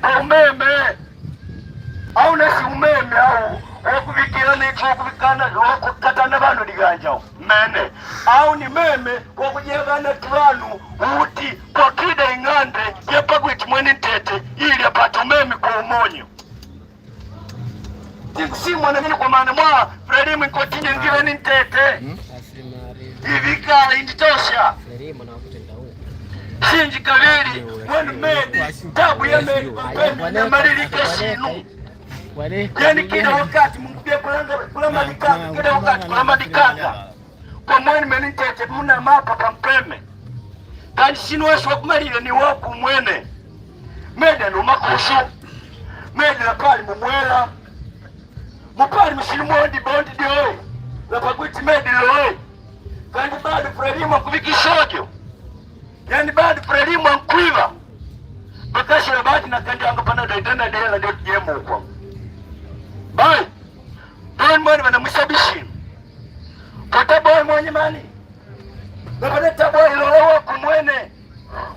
kwa umeme au nasi umeme au wakuvikirana ikuwakuvikana wakukatana vanu liganja mene au ni meme wakujegana tuvanu uti kwa kida ing'ande yapagwiti mwene ntete ili apata umeme kwa umonyo si mwana mini kwa maana mwa Frelimu nkotinye ngive ni ntete ivikala inditosha shinji kaviri mwenu medi tabu ya medi mpembe ya malilike shinu yani kila wakati mungubia kula madikanga kila wakati kula madikanga kwa mwenu meni ntete muna mapa pampeme kandi shinu wesu wakumalile ni waku mwene medi anumakushu medi na pali mumwela mupali mshinu mondi bondi dioi lapagwiti medi loi kandi bado Frelimu akuvikishojo yani bado Frelimu ankwiva bakashira bati na kandi angapana daitana dela ndio tujemu kwa bai don mwani wana mshabishi kota boy mwenye mani napata taboy lolo waku mwene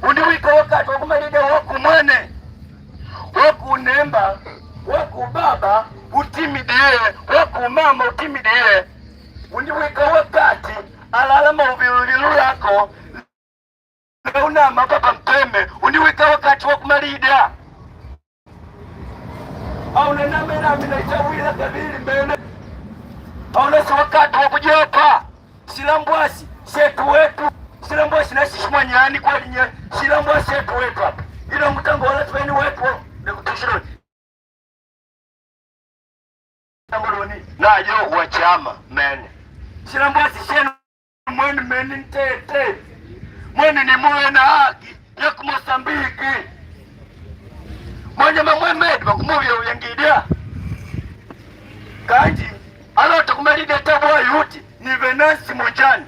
undiwika wakati wakumalide waku mwene waku nemba waku baba utimidie waku mama utimidie undiwika wakati alalama uvilulilu yako unama papa mpeme undiwika wakati wakumalida au naname nami naitawila kabili mbele au nasi wakati wakujopa silambwasi setu wetu silambwasi nasi shimanyani kwa linye silambwasi setu wetu hapa ilo mtango wala tuweni wetu nikutushironi na yo wachama mene silambwasi shenu mwenu meni ntete mwenu ni mwena haki ya kumosambiki mwenye mamwemedi wakumuvya uyangidia kanji alota kumalida tabwa yuti ni Venansi Monjani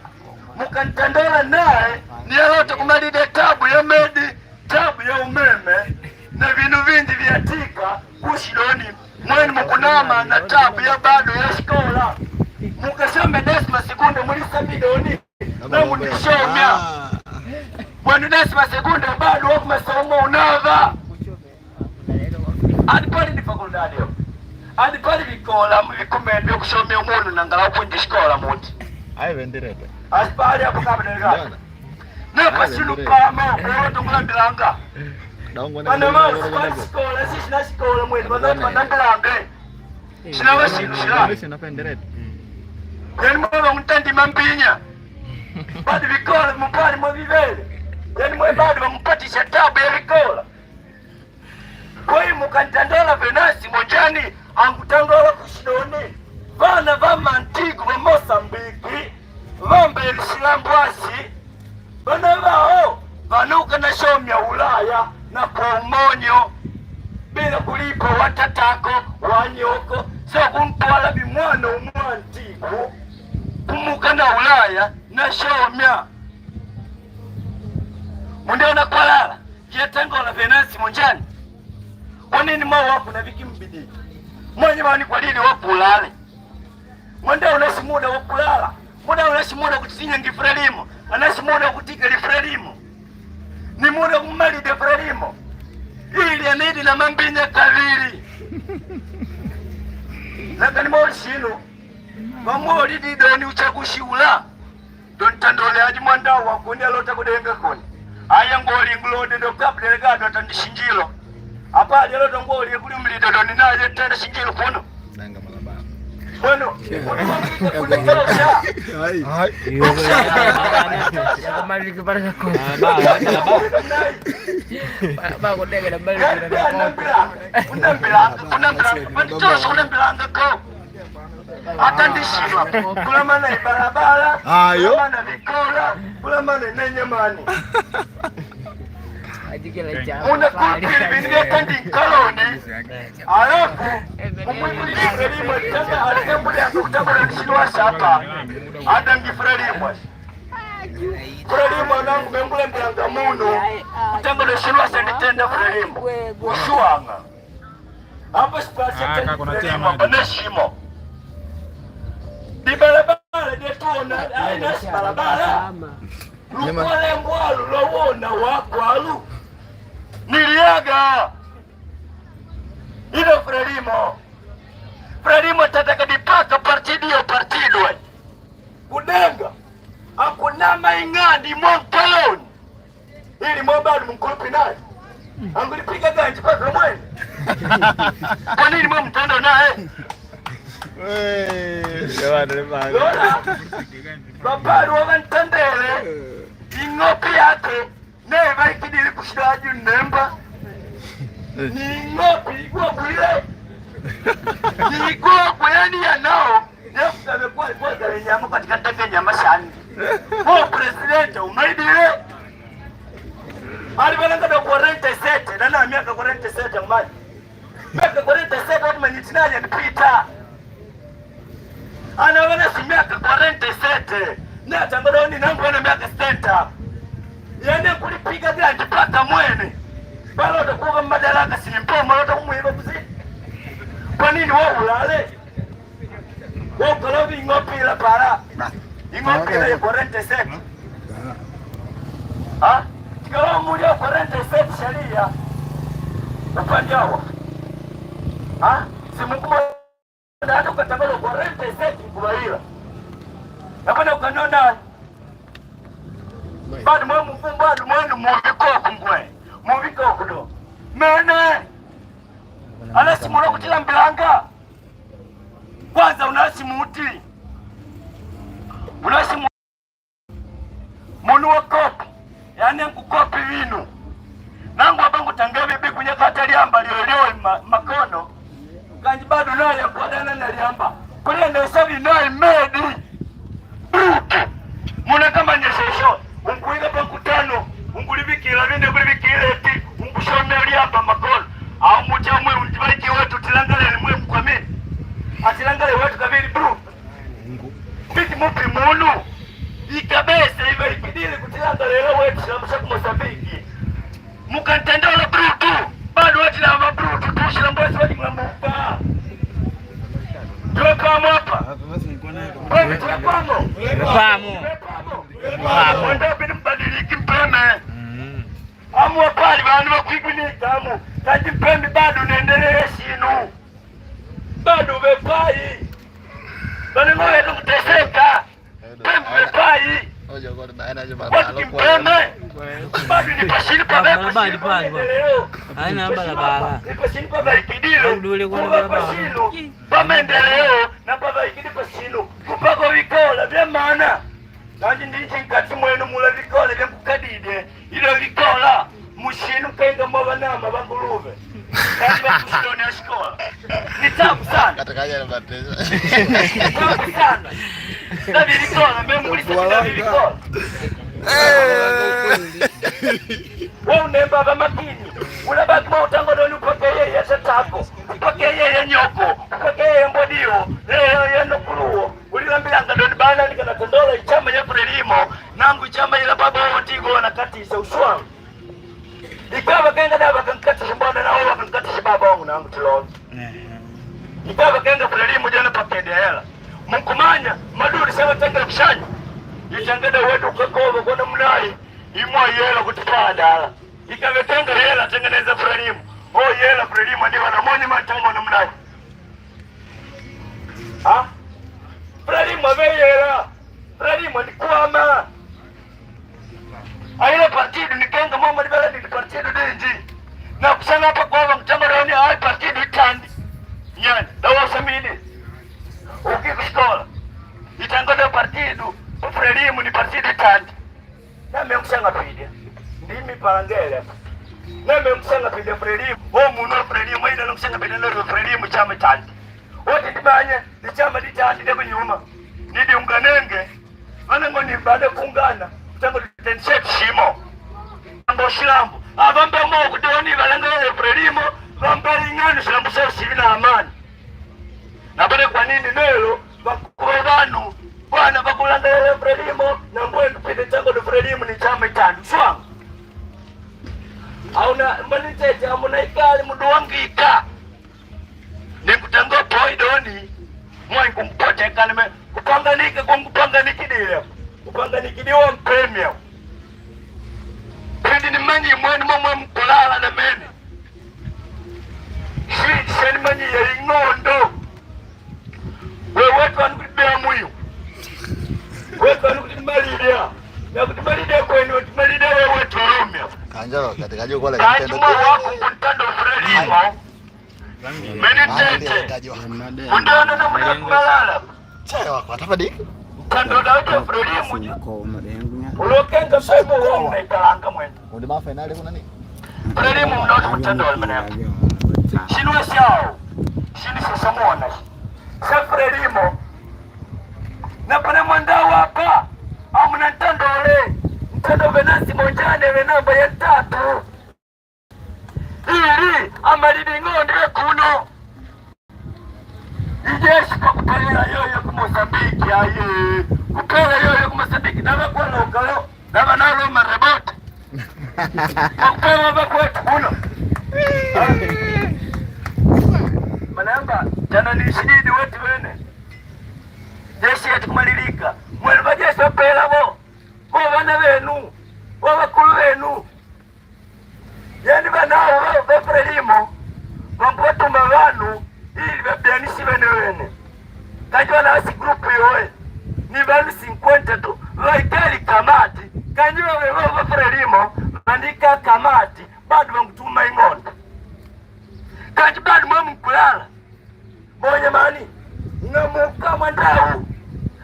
mukantandola naye ni alota kumalida tabu ya medi tabu ya umeme na vinu vindi vyatika kushiloni mwenu mukunama na tabu ya bado ya shikola mukasome desima sekunde mulisa bidoni na mundishomya mwenu desima sekunde bado wakumasomo unava adipali ni fakultadi yo adipali vikola mvikumende kusomea umuntu nangala kunjishikola muti ayi vendirete asipali hapo kabeleka nepa silupama kuloto ngulambilanga wana mao sipali sikola sisi na sikola mwenu wadhati mandambilange sinawa sinu sila yani mwewa mtandi mambinya badi vikola mpali mwavivele yani mwe badi wamupatisha tabu ya vikola kwa hiyo mukantandola Venansi Monjani angutangola kushidoni vana vama Antigu wa Mosambiki vamba elishilambwasi vana vao vanuka na shomya Ulaya na kwa umonyo bila kulipa watatako wanyoko so kumpala bimwana umwa Antigu kumuka na Ulaya na shomya mundiona kwa lala yetangola Venansi Monjani wanini mwa wapu na viki mbidi mwenye wani kwa lili wapu ulale mwenda unasi muda wakulala muda unasi muda kutizinya ngi Frelimu anasi muda kutika li Frelimu ni muda kumali de Frelimu ili anidi na mambinya kavili lakini mwoli shinu mwoli didoni uchagushi ula don tandole haji mwanda wakundi alota kudenga koni aya ngoli ngulode do kabile gado atandishinjilo apa lero tongoli kuli mlido doni naye tena shinjilo kuno nanga malaba bueno ai kama liki baraka ko ba ko dega na bali unambila ko atandishima kula mana barabara ayo mana vikola kula mana nenyamani unakupili binige kandi kaloni alafu umwili Frelimu ataka alikambuli ya kutabula nishinuwa shapa adangi Frelimu Frelimu anangu membule mbilanga munu kutangula nishinuwa senditenda Frelimu ushuanga hapa spasi ya Frelimu abaneshimo di barabara dietuna aina si barabara lukwale mbwalu lowona wakwalu niliaga Frelimo tataka dipaka partido kudenga akunama ing'andi mwamkaloni ili mwabali mkulupi naye angulipiga ganji paka mwene kwa nini mwe mtando naye Lola babali wabantandele ing'opi yake neba ikidili kushidaju nemba ni ing'opi igwagwile ni igwagwe yani yanao nefu amekuwa igwagale nyama katika tenge nyama shani kwa presidente umaidile alibalanga da 47 nana miaka 47 mali miaka 47 watu manyitinaje nipita anaona si miaka 47 na tangodoni nangu wana miaka 60 yani kulipiga gandi paka mwene balo utakuwa madaraka sinimpomo lota kumwiba kuzi kwa nini wewe ulale wewe kalobi ingopila para ingopila ya 47 ha kalo muri ya 47 sharia upanjawa ha simukuwa hata ukatangaza 47 kubaila napenda ukanona bado mwe mfumbado mwenu mubikoko ngwe mubikoko do mene anasimulo kutila mbilanga kwanza unasimuti unasimu munu wa kopi yani nkukopi vinu nangu wabangu tangewe bibi kunyaka ataliamba lioleo makono kanji bado naye kuadana naliamba kule ndesavi naye medi muna kama nyesesho unkuiga pa kutano unkulibikila vinde kulibikila eti unkushomeli hapa makono au mucha umwe unjibaiki wetu tilangale ni mwe mkwamini atilangale wetu kabili bru biti mupi munu ikabese hiva ikidili kutilangale leo wetu shilamusha kumosambiki mukantandola bru tu bado wati na mabru tu tushila mbwesi wadi mwamupa tuwekamo hapa wewe tuwekamo Mwendabi mbadiliki mpeme amu wapali banu wakwigunika amu kaji mpembi bado nendelea shinu bado ubepai bani mwetu kuteseka pembi ubepai watu kimpeme bado nipashini pa bepa nipashini pa baikidilo kupa shinu pa mendeleo na pa baikidi pa shinu kupako wikola vya maana nanji ndinchi nkati mwenu mula vikola vya kukadide ilo vikola mushinu kainga mwa nama banguluve kati bakushidoni ya shikola ni tabu sana katakaja na matezo tabu sana stabi vikola memulisa stabi vikola wewe unemba ba makini unabaki mwa utangodoni upake yeye tatako upake yeye nyoko upake yeye mbodio yeye nokuluo ulilambilanga doni bana nikanatondola ichama ya Frelimo nangu ichama ila baba wantigo na katisa uswangu ikawa kenga daba kankatisha mbona na wewe kankatisha baba wangu nangu tiloni ikawa kenga Frelimo jana pakede hela mkumanya maduri sawa tanga kishanyo itangada wetu kakova kwa namnai imwa yela kutipanda ikawa kenga hela tengeneza Frelimo yela Frelimo ndio wanamonye matango namnai ha Frelimo veyela Frelimo ni kwama aile partido nikenga mama libala ni partido denji na kusana hapa kwa mtamaroni ai partido itandi nyani dawa samini ukikushkola itangoda partido Frelimo ni partido itandi name mkusanga pide ndimi palangele name mkusanga pide Frelimo muno Frelimo ina mkusanga pide nalo Frelimo chama itandi wote ndibanye ni chama ditandi ndeko nyuma nidi unganenge wanango ni baada kuungana tango tense shimo ambo shilambo abambe mo kudoni balangale Frelimo bambali ngani shilambo sasa sivina amani na bale kwa nini lelo bakuwa banu bwana bakulangale Frelimo na mbwe tupite tango do Frelimo ni chama itandi swang auna mbani tete amuna ikali muduwangika nikutango poidoni mwa kumpote kanime kupanganike kwa kupanganikidile kupanganikidiwa mpemia pindi ni manyi mwenu mwe mkulala na meni yani manyi ya ingondo wewe tu anukubea muyu wewe anukubalidia na kutubalidia kwenu tubalidia wewe tulumia kanjalo katika juu kwa kitendo wako mtando frelimo menitete mundana na mnakumalala chawa kwa tafadi mtando dawe frelimo ulokenga sema wao maitalanga mwendo undi ma finali kuna nini frelimo mnaona mtando wa maneno shinwe shao shini sisamona sa frelimo na pana mwandao hapa au mnatando ole mtando Venansi Monjane namba ya 3 ili amalibingonde kuno ijeshi kwa kupelea yoyo ku Mozambiki aye kupelea yoyo ku Mozambiki na bakwana ukalo na banalo marebot kupelea bakwetu kuno manamba jana ni shidi wetu wene jeshi yetu kumalilika mwele bajeshi wapela bo bana benu bakulu benu yani banao bafrelimo bambotuma banu ili babyanisi bene wene kajwa na asi group yoe ni banu 50 tu baikali kamati kanjwa wewe bafrelimo bandika kamati bado bangutuma ingondo kanji bado mkulala moja mani ngamuka mwandao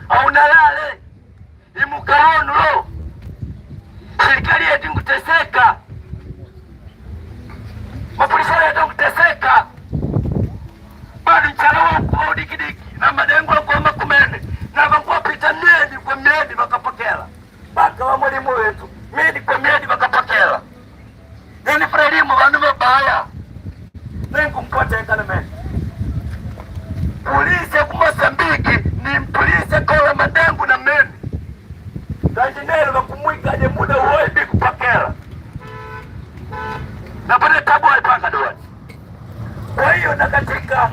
au nalale imukaonu lo serikali yetu kuteseka mapolisi yetu kuteseka bado chalawa kwa dikidiki na madengo kwa makumene na kwa pita miedi kwa miedi makapokela baka wa mwalimu wetu miedi kwa miedi makapokela nini frelimo wanu mabaya nengu mkote ekana meni polisi ya Mozambiki ni polisi kola madengo na meni kanjinelo bakumwika je muda woe bikupakela na pale tabu alipaka doani kwa hiyo na katika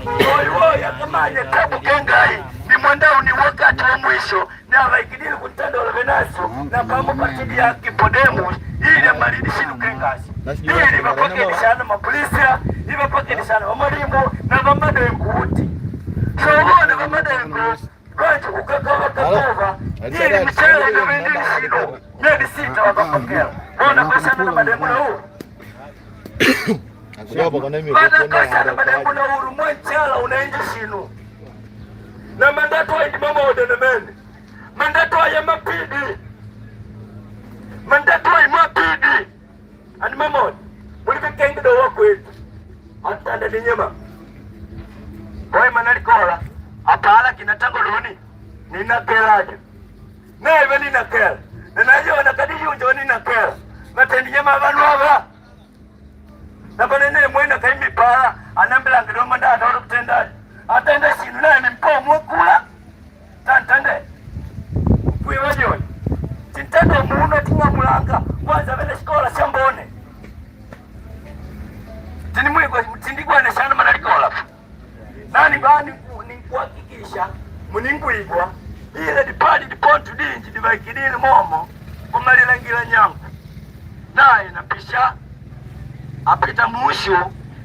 woe ya kamanya tabu kengai ni mwandao ni wakati wa mwisho na vaikidili kutanda wala Venaso na pamu patidi ya Kipodemu ili ya maridishinu kengasi ili bapakedishana mapolisia ili bapakedishana wamarimu na vamadengu so wana vamadengu kwanji kukakawa kakova ili mchele na vendili shino miedi 6 wakapokela wana kashana na mademu na huu wana kashana na mademu na huru mwenchala unaenji shino na mandato wa indimama wadenemene mandato wa ya mapidi mandato wa mapidi ani mamoni mulibike ingido wako etu atanda ni nyema kwa manalikola apala kinatango luni nina kelaje na ibe nina kela na nayo nakadiji unjo nina kela matendi nyama abantu aba na banene mwena kaimi pa anambila ngidoma nda ndo kutenda atenda sinu na ni mpomo kula tantande kuiwajo tintando muno tinga mulanga kwanza vile skola shambone tini mwigo mtindikwa na shana manalikola nani bani ni kuhakikisha muningwigwa ile dipadi dipontu dinji dibaikidile momo kumalila ngila nyangu naye napisha apita mushu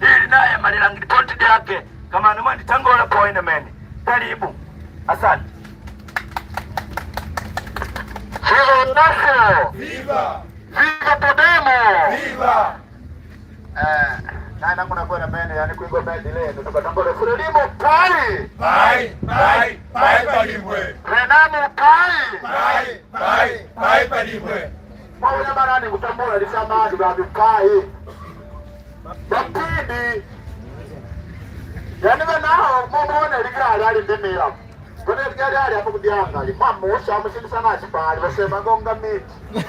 ili naye malila ngilipontu yake kama anamwandi tangola poine meni karibu asante Viva Naso Viva Viva Podemo Viva nangu nakwenda mbele yani kuingo bendi leo tukatambole Frelimo pai pai pai pai palibwe Renamo pai palibwe mwana barani kutambula lisamadi babi pai bapidi yani banao mumone ligari ali ndimira kone ligari ali hapo kudianga limamusha amushindi sana achibali basema gonga miti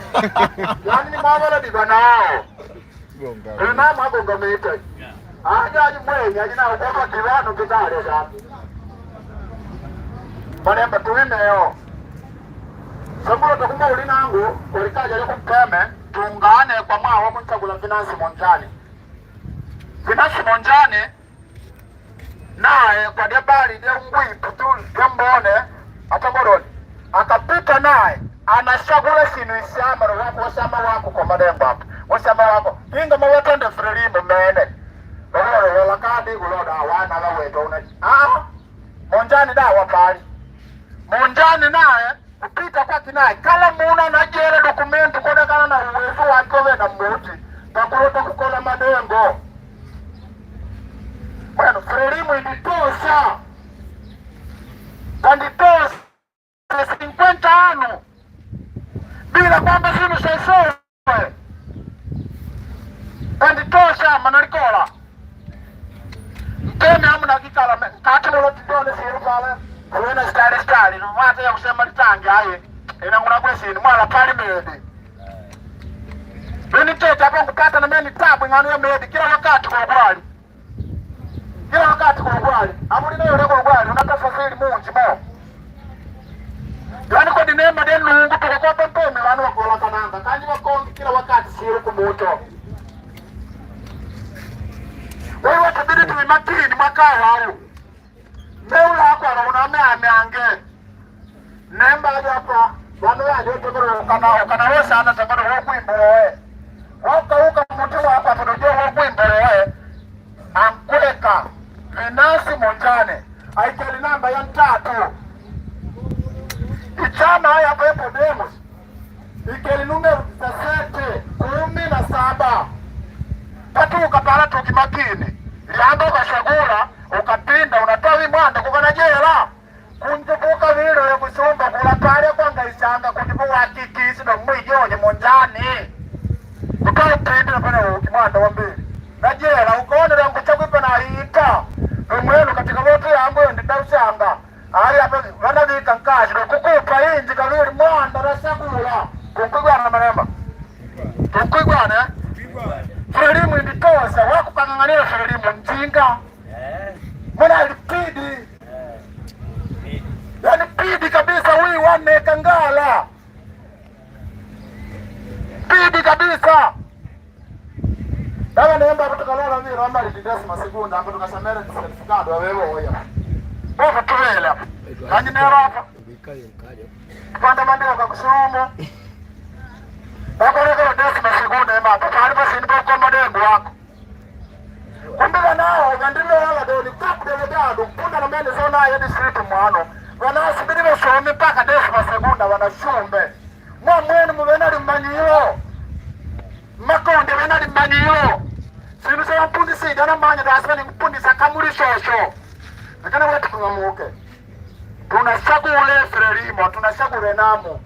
yani ni mabala dibanao Renamo agonga miti ajaji mwenye ajina ukoma kivano kitale sana manemba tuimeyo Sabulo tukuma ulinangu kulikaja liku mpeme tuungane kwa maa wamu nchagula Venansi Monjane Venansi Monjane nae kwa debali de ngui putuli kembone atagoroni akapita nae anashagula sinu isiamaro wako wasama wako kwa mademba hapo wasama wako hinga mawatende Frelimo mene Oyo la kadi kuloda wana la weto una. Monjani da wapali. Monjani naye kupita kwa kinaye kala muna na jere dokumenti koda kana na uwezo wako na mbuti. Takulota kukola madengo. Bueno, Frelimo ilitosha. Kanditosha 50 anos. Bila kwamba sinu sesoe. Kanditosha manalikola. Mtemi hamuna kikala kati mulo tidone siru pale. Kuwena stari numata ya kusema litangi aye. Inanguna kwesini mwala pali medi. Bini tete hapo kupata na meni tabu nganu ya medi kila wakati kwa kwali. Kila wakati kwa kwali. Hapo ndio yule kwa kwali unatafasiri munji mo. Yani kwa dinema de nungu tukakwa pempeme wanu wakola kananga. Kanji wakongi kila wakati siru kumuto. Wewe watabidi tumimakini mwaka hao. Meula hapa unaona ameange. Nemba hapa wanu waje tukoro kana wewe sana sababu wewe kuimboe. Waka mtu hapa tunajua wewe kuimboe. Ankweka Venasi Monjane aikeli namba ya 3 ichama haya pepo demos ikeli numero 17 patu ukapala tukimakini liando ukashagura ukapinda unatawi mwanda kukana jela kunjubuka vilo ya kusumba kula pale kwanga isanga kunjubu wakikisi na mwijonye Monjani kutoa upende na pana ukimwanda wa mbili na jela ukaona yangu chakwipa na hita mwenu katika wote yangu ndi dausanga ali hapa wana vika nkaji kukupa inji kavili mwanda rasagula kukwigwana maremba kukwigwana Frelimo inditosa wakukang'ang'ania Frelimo njinga mwana alipidi yani pidi kabisa wii wane kangala pidi kabisa. Dawa nemba kutoka lola vile amba lididasi masigunda hapo tukasamere certificado wawewe hoya. Bofu tuwele hapo. Kanyi nero hapo. Panda mandela kwa kusumo. Bako leko desi masigunda ema hapo. Karibu sinipo kwa madengu wako. Kumbila nao gandilo wala doni kapu delegado. Punda na mene zona ya district mwano. Wanasibiri washomi paka desi masigunda wanashumbe. Mwenu mwena limanyiyo. Makonde wena limanyiyo. Sinu sa mpundi sida na manya dasima ni mpundi sa kamuli shosho. Nakana wetu kungamuke. Tunashagule Frelimo, tunashagule Namu.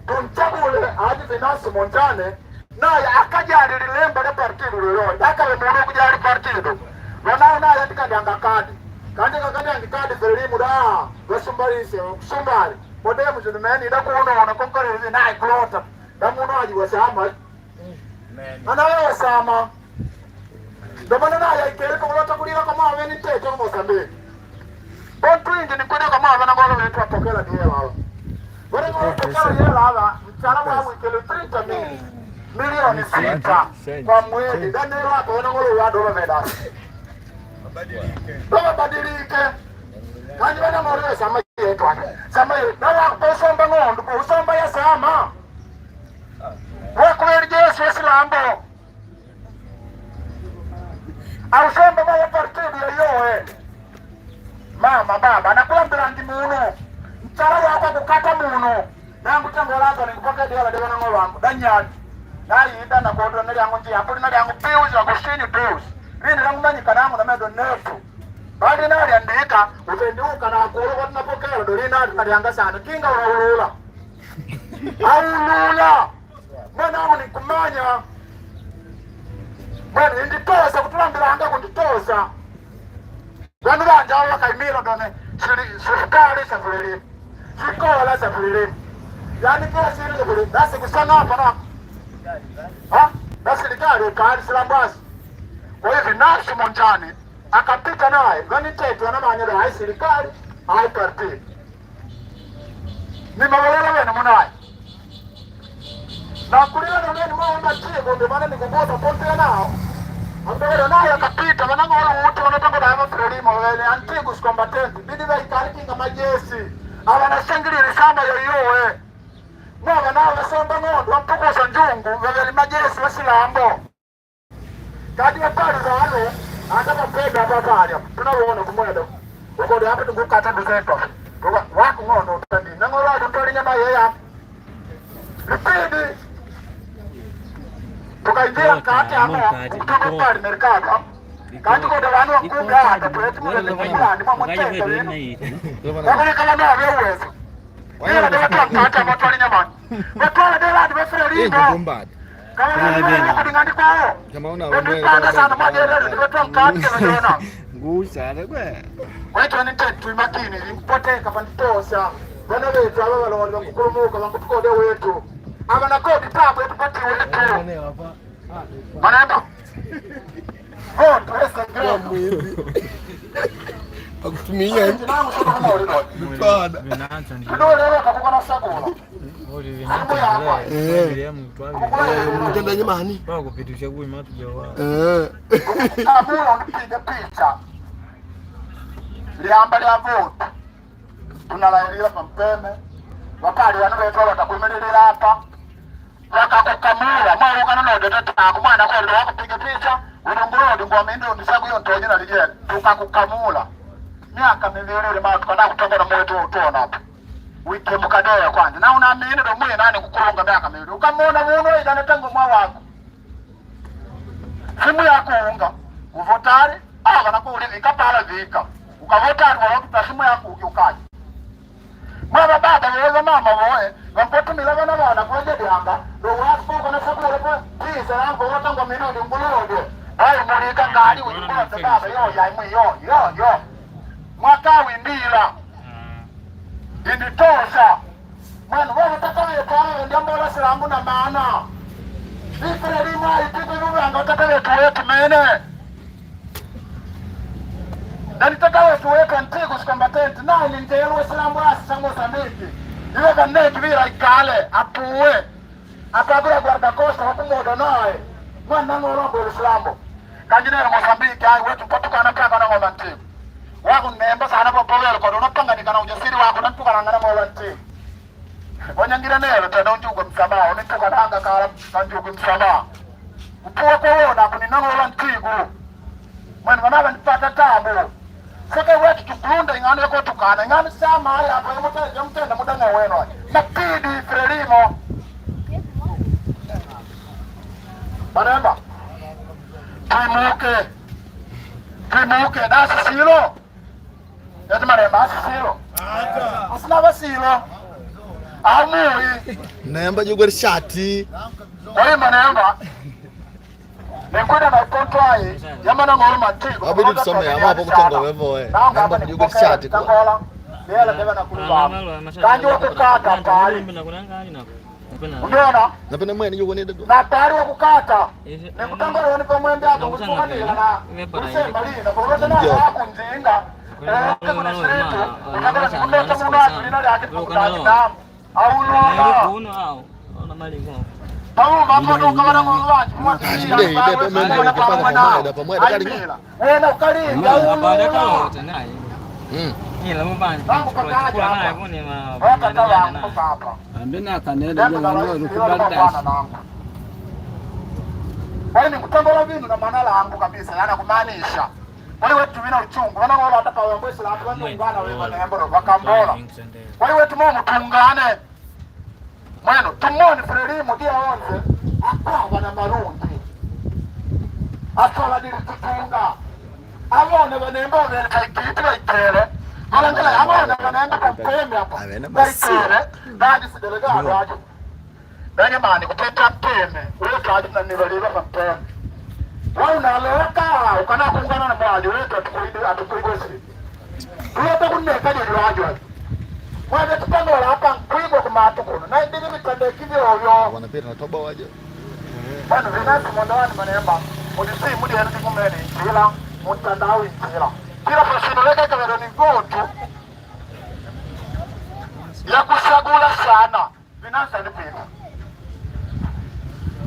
Tunchagule aji Venasi Monjane. Naye akajari lilemba le partido lolo. Daka we mulu kujari partido. Wanao naye atika dianga kadi. Kandi kakadi kadi Frelimo da. Wasumbarise, sumbari. Modemu junumeni ida kuuno konkore hivi naye kulota. Damu aji wasama. Anawe sama. Domana naye ikele kulota kulira kama aveni tete kwa Mozambique. Bontu ingi ni kwenda kama avana ngolo wetu apokela diye wao. Wale ngolo apokela diye wao. Mchana wao ikele 30 milioni 6 kwa mwezi. Dani wao wana ngolo wa dola veda. Badilike. Kanyi wana ngolo sama yetu. Sama yetu. Na usomba ngondo, usomba ya sama. Wakweli Yesu Islambo. Ausomba mwa partido yoyoe. Mama baba nakula mbilangi muno. Mchala wako kukata muno. Nangu tango lazo nikupoke diala dewa na ngolo wangu. Danyani. Nari ida na kodro nari yangu njia. Apuri nari yangu piuzi wa kushini piuzi. Rini nangu nanyi kanangu na medo nefu. Badi nari andika. Utendiuka na akulu kwa tunapokela. Dori nari yanga sana. Kinga unaulula. Aulula. Mwana wangu ni kumanya. Mwana inditosa kutulambila anga kunditosa. Wanu wanja wala kaimiro done. Sirikali sa Frelimo. Sikola sa Frelimo. Yani kila siri sa Frelimo. Nasi kusana hapa na. Ha? Nasi likari ukari silambasi. Kwa hivi Venasi Monjane. Akapita nae. Gani tetu wanamanyele hai sirikali. Hai partidi. Ni mawalela wena munae. Na kulila na mweni mwamba chigo mbimana ni kumbota ponte ya nao. Ambele nayo kapita wanangu wala wote wanatango na hema Frelimo wele antigus combatenti bidi wa ikarikinga majesi awana shangili risama yoyoe mwa nao wasomba ngondo wampuko sa njungu wele majesi wasilambo kadi wa pari za wano hata mapendo hapa pale tunaona kumwenda uko hapa tukukata ndezeto wako ngono utandi na ngoro tutali nyama yeye ripidi tukaingia kati hapo kutoka pale merikaka kati kwa dawano wakuga hata kwetu ndio kwa mtendo wako kama na wewe wewe ndio kata matwali nyama matwali ndio watu wafanya lindo kama ndio kulingana kwao kama una wewe sana majera ndio kati unaona ngusa lekwe wetu ni tetu makini impoteka panditosa bana wetu aba balonda kukulumuka bakutukode wetu aba na kodi tabu etupati wetu manamba pesa ngapi akutumia mpada ndio leo atakukana sakula mtenda nyamani kwa kupitisha kwa matu jawa kabula unapiga picha liamba lya vote tunalailira pampeme wakali wanavetwa watakuimelelera hapa wakakukamula mwana kana no dotata kumwana kwa ndo wakupiga picha ulongorodi ngwamendo ndisagu yo ntoje na lijera tukakukamula miaka mivilele mara tukana kutongana mwetu utona hapa wiki mkadoya kwanza na unaamini ndo mwe nani kukulunga miaka miwili ukamona muno idana tango mwa wako simu yako unga uvotari wanakuwa ulivika pala vika ukavotari wawakita simu yako ukiukaji mwana baba wewe mama wewe wampotumila bana bana koje dianga ndo wako kana sakule kwa tisa yangu wotangwa minodi ngulode ai mulika ngali uyibona baba yo ya imwe yo mwakawi ndira inditosha mwana wewe takawe kwa ndio mbona silamu na maana ikere lima itiku rubanga takawe tuwetu mene dan takawe tuwetu antigus combatant na ni njelo islamu asa Mozambique iwe kanne kibira ikale apuwe akabura guarda costa wakumodo naye mwana ngoro kwa islamu kanjinera Mozambique ai wetu patukana kaka na Mozambique wako nemba sana popowelo kwa unapanga nikana ujasiri wako nantukana ngana Mozambique wanyangira nero tena unjugo msamaha unituka nanga kala kanjugo msamaha upuwa kwa wona kuninano Mozambique mwana wanaba nipata tabu saka wetu tukulunda ingane yako tukana ingane sama haya hapa mtenda mudanga weno napidi frelimo Baramba timuke nasi silo yati marema silo asina basilo amui nemba jugwe shati kwa manemba nekwenda na kontwaye yamana ngoro matiko abidi tusome hapo kutenga wevo nemba jugwe shati kwa yala deba na kulubaba kanji wakukata pali unaona napenda mwe niyo wone na pali wakukata nekutangala woni kwa mwende hapo kutukanira na kusema lina boroza na hapo nzinga kuna shiritu unataka kuleta mwana lina yake kukata au lona ona malingo Pamu mambo ndo kama ngo wangu mwakili ndio ndio mimi pamoja kali wewe ukali au baada kama tena ila mbani kwa naye kuni ma hapa ambena kanenda ngalo lukubanda wale ni kutambola vinu na maana langu kabisa yana kumaanisha wale wetu vina uchungu wana wala hata kwa mbwesi la watu wanaungana wewe na mbona wakambola wale wetu mwa mtungane mweno tumoni frelimu dia onze akawa na marundi asala dili tutunga abone banemba bene kaikitwa itere alangala abone banemba kapeme hapo baitere badi sidelegado aje bene mani kupeta peme wewe kaje na nibaliwa kapeme wewe unaleka ukana kuungana na mwaje wewe atukuidesi wewe takuneka ndio aje mwana tupangola hapa kuigo kumatukuno na ndiri mitande kivyo yo wanapita na toba waje bana vinasi mondawani manemba udisi mudi yana kumeni kila mutandao kila fasino leka kama ni gotu ya kusagula sana vinasi ndipita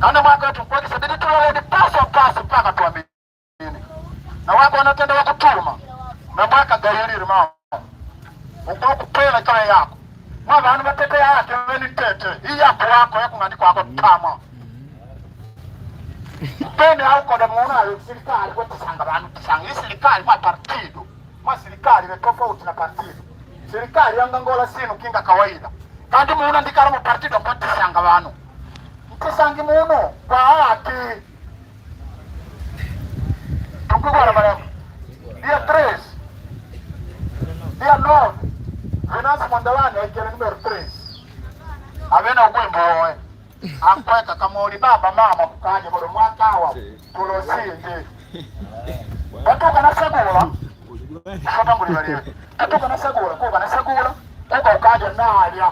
kana mwaka wetu kwa kisadidi tuwale ni paso paka tuamini na wako wanatenda wakutuma na mwaka gayiri mao uko kupela kama yako mwana anu matete yake wewe ni tete hii hapo wako yako ngandiko wako tama Pene hauko da muona serikali kwa tusanga bantu tusanga serikali kwa partido. Kwa serikali ni tofauti na partido. Serikali yanga ngola sino kinga kawaida. Kandi muona ndikala mu partido kwa tusanga bantu. Tusangi muno kwa haki. Tukugora bana. Dia 3. Dia 9. Venance Mondalani aikele numero 3. Avena ugwembo oe. Ankweka kamori baba mama kukaje bado mwaka wa tulosinje. Batoka na sagula. Shota nguli bali. Batoka na sagula, kuba na sagula. Kuba ukaje nalya.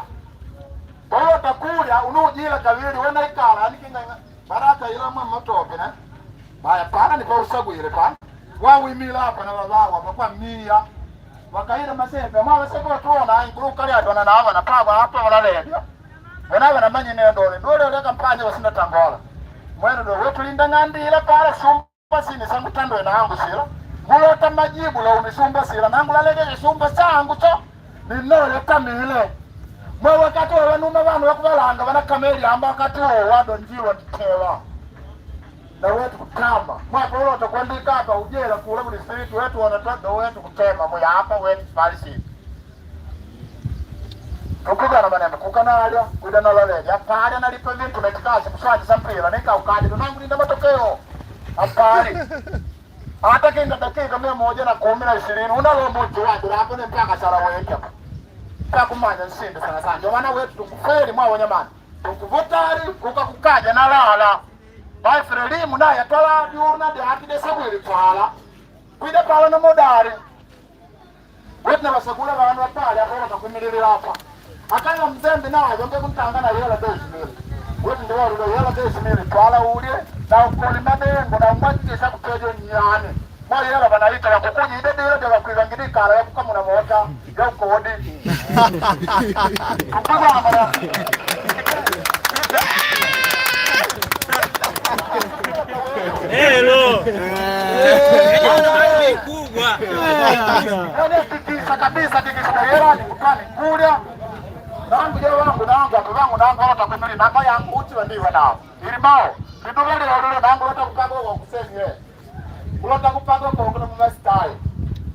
Bolo takulya unujila kavili wena ikala nikinga baraka ila mama tope na. Baya pana ni kwa usagwile pana. Wawimila hapa na babawa kwa mia. Wakaira masepe mwa seko tuona inguru kali adona na aba na paba hapa wala ledio. Wenawe na manye ndole ole kampanye wasinda tangola. Mwene ndo wetu linda ngandira pala sumba sini sangu tando na yangu sira. Mulota majibu la unisumba sira nangu la lege sumba sangu so. Ninole kamile. Mwa wakati wa numa banu wakubalanga bana kameli amba wakati wado njiwa titewa. Na wetu kutamba. Mwa polo utakwandika hapa ujela kula buli spirit wetu wanataka wetu kutema moya hapa wetu falsi. Ukugana maneno kukanalya kudana laleja apali analipa vitu na kikazi kuswaji sampira nika ukaje tunangu linda matokeo apali hata kinga dakika 110 unalo mtu watu hapo ni mpaka sala weka kwa kumanya nsinde sana sana ndio maana wetu tukufeli mwa wanyamani tukuvotari kukakukaja na lala bai frelimu naye atala diurna de akide sabwili twala kwida pala na modari wetu na basagula bantu apali hapo bakakumirira hapa akanga mzembe nawe nge kuntangana yela desimile wetu ndio wale yela desimile twala ule na ukoli madengo na mwakisha kutejo nyane mwa yela banaita ya kukuji ide dira de bakwirangirika ala kama na mota ya kodi kupigwa mara hello kubwa tikisa kabisa tikisa yela ni kukani kulia nangu je wangu nangu hata kwemeli namba yangu uti ndiwe nao ilimao niduvali lolo nangu hata kupanga kwa kusemi yeye ulota kupanga kwa kuna mmastai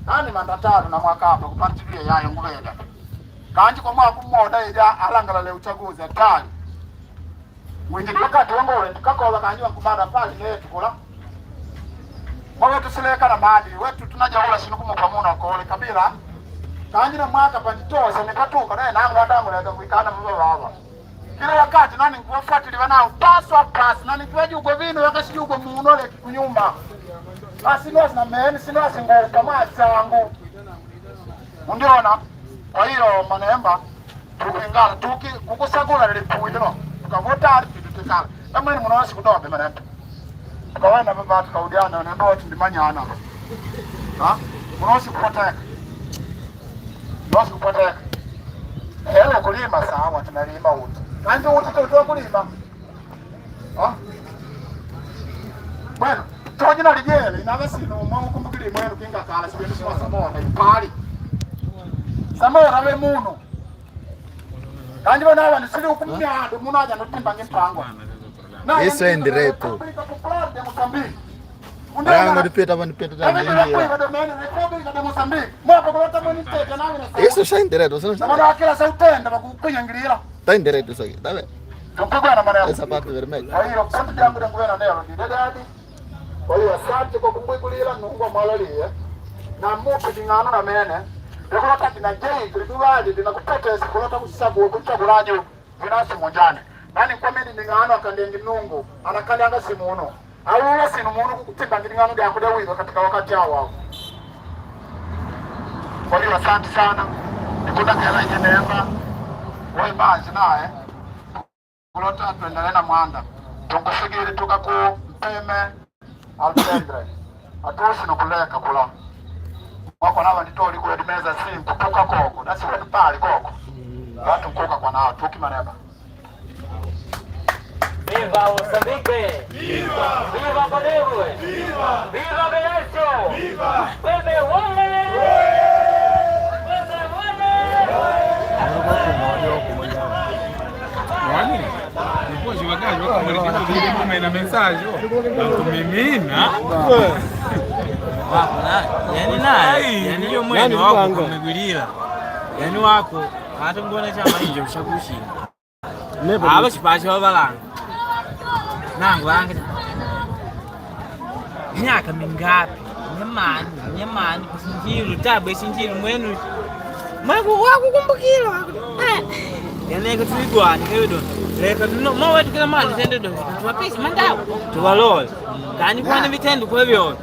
nani mandatano na mwaka hapa kupatilia yayo nguvenda kanji kwa mwaka mmoja ida alangala le uchaguzi atali mwingi wakati wangu wewe tukakola kanji wakumada pale yetu kula mwa tusileka na maadili wetu tunajaula sinukumu kwa muna kwa kabila kanji na mwaka panditoza nikatuka naye nangu adangu leka kuikana mbaba baba kila wakati nani kuwafuatilia nao paswa nani kiwaji uko vino wakati uko muunole kunyumba basi ndio na mimi sina singo kama changu undiona kwa hiyo manemba tukingala kukusagula lilipuidro tukavota tutikala kama ni mnawasi kutoa manemba tukawana baba tukaudiana na ndio tundimanyana mnawasi kupata Nasi kupata hela kulima sawa tunalima wote. Kanzi wote tutoa kulima. Bueno, toje na lijele na basi no mama kumbukili mwenu kinga kala sibendi sima samona ipali. Samona we muno. Kanji bana bana sili ukumya ndo muno aja no timba ngimpango. Isso é indireto. Não ripeta também. Isso já é indireto, você não sabe. Tá indireto isso aqui, tá vendo? Essa parte vermelha. Olha, asante kwa kumbukulira nungwa malaria. Na mupe dingano na mene. Ndio kati na jei tulituwaje tunakupata sikulota kusabu kuchagulaje vinasi monjane. Nani kwa mimi dingano akandengi nungu anakanyanga simuno. Au sinu muno kukutimba dingano ya kudawiwa katika wakati hao. Kwa hiyo asante sana. Nikunda kala nyenemba. Wewe basi naye. Kulota tuendelee na mwanda. Tungusigiri tukaku mpeme Alexandre. Atoshi no kuleka kula. Wako naba nditori kwa meza simu kutoka koko. Nasi wetu pale koko. Watu koka kwa nao tukimaneba. Viva Moçambique! Viva! Viva Bolívar! Viva! Viva Venezuela! Viva! Bebe wale! Bebe wale! Depois devagar, na mensagem. Menina. Yani naye, yani hiyo mwene wako kumegulira. Yani wako hata ngona chama hicho ushakushinda. Aba sipacho babalanga. Nangu langa. Miaka mingapi? Nyamani kusinjiro tabu sinjiro mwenu. Mako wako kumbukira. Yani kutwigwani kedo. Leka no wetu kila mali tende do. Tuwapesi mandao. Tuwalole. Kani kwa vitendo kwa hivyo.